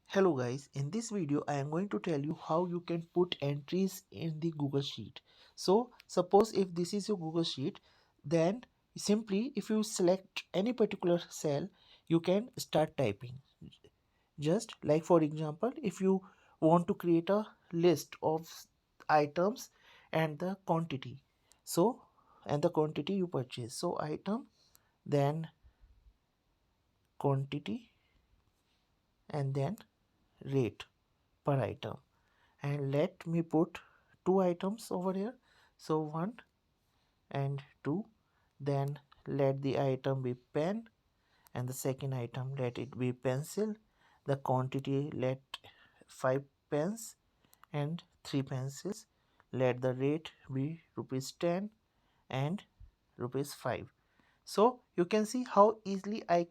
Hello guys, in this video I am going to tell you how you can put entries in the Google Sheet. So suppose if this is your Google Sheet, then simply if you select any particular cell, you can start typing. Just like for example, if you want to create a list of items and the quantity. And the quantity you purchase. So item, then quantity, and then rate per item. And let me put two items over here, so 1 and 2. Then let the item be pen, and the second item let it be pencil. The quantity let 5 pens and 3 pencils. Let the rate be rupees 10 and rupees 5. So you can see how easily I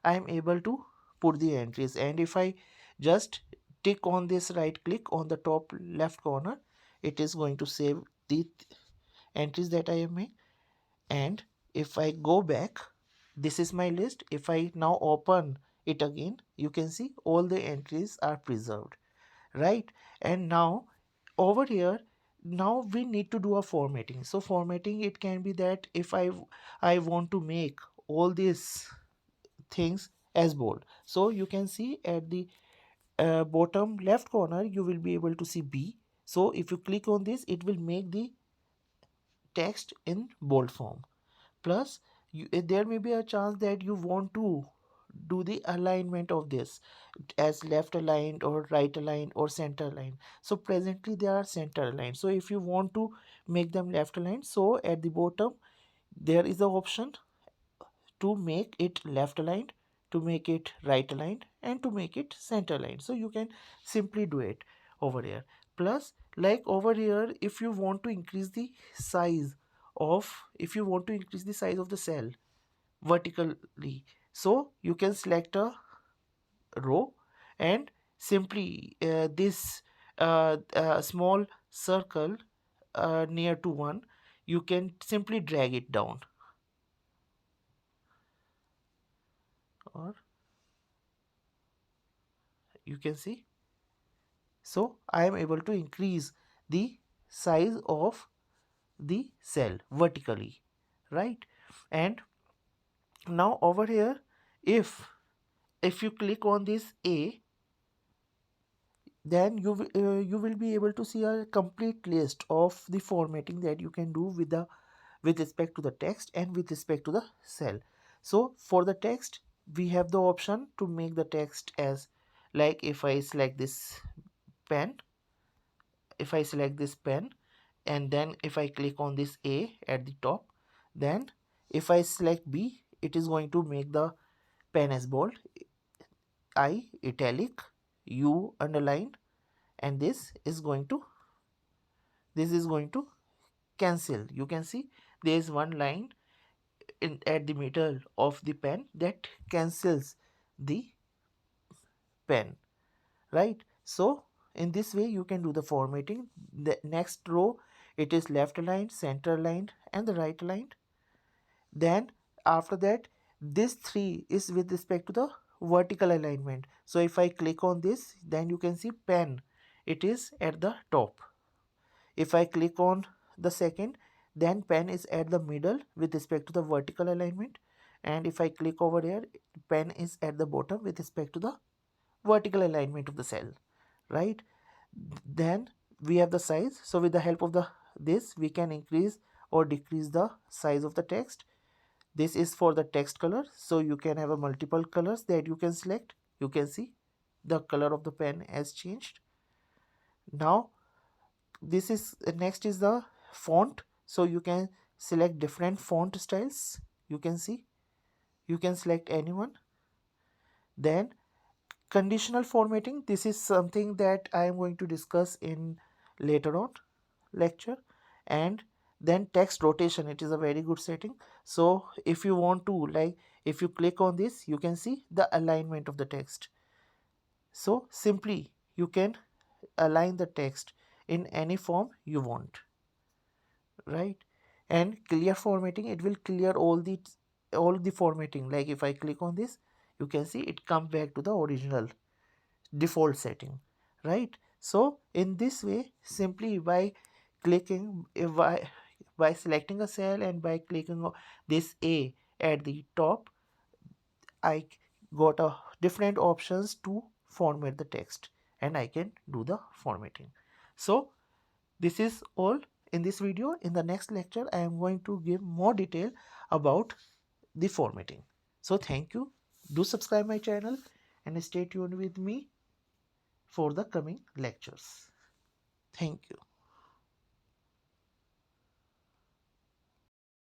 am able to put the entries. And if I just tick on this, right click on the top left corner, it is going to save the entries that I have made. And if I go back, this is my list. If I now open it again, you can see all the entries are preserved, right? And now over here, now we need to do a formatting. So formatting, it can be that if I want to make all these things as bold, so you can see at the bottom left corner you will be able to see B. So if you click on this, it will make the text in bold form. Plus there may be a chance that you want to do the alignment of this as left aligned or right aligned or center aligned. So presently they are center aligned. So if you want to make them left aligned, so at the bottom there is the option to make it left aligned, to make it right aligned, and to make it center aligned. So you can simply do it over here. Plus, like over here, if you want to increase the size if you want to increase the size of the cell vertically, so you can select a row, and simply this small circle near to one, you can simply drag it down, or you can see. So I am able to increase the size of the cell vertically, right? And now over here, if you click on this A, then you will be able to see a complete list of the formatting that you can do with respect to the text and with respect to the cell. So for the text, we have the option to make the text as, like if I select this pen, and then if I click on this A at the top, then if I select B, it is going to make the pen as bold, I italic, U underlined, and this is going to cancel. You can see there is one line at the middle of the pen that cancels the pen, right? So in this way you can do the formatting. The next row, it is left aligned, center aligned, and the right aligned. Then after that, this 3 is with respect to the vertical alignment. So if I click on this, then you can see pen, it is at the top. If I click on the second, then pen is at the middle with respect to the vertical alignment. And if I click over here, pen is at the bottom with respect to the vertical alignment of the cell, right? Then we have the size. So with the help of this, we can increase or decrease the size of the text. This is for the text color, so you can have a multiple colors that you can select. You can see the color of the pen has changed. Now this is next is the font, so you can select different font styles. You can see, you can select anyone. Then conditional formatting, this is something that I am going to discuss in later on lecture. And then text rotation, it is a very good setting. So if you want to, like if you click on this, you can see the alignment of the text. So simply you can align the text in any form you want, right? And clear formatting, it will clear all the formatting. Like if I click on this, you can see it come back to the original default setting, right? So in this way, simply by clicking by selecting a cell and by clicking this A at the top, I got a different options to format the text, and I can do the formatting. So this is all in this video. In the next lecture, I am going to give more detail about the formatting. So thank you. Do subscribe my channel and stay tuned with me for the coming lectures. Thank you.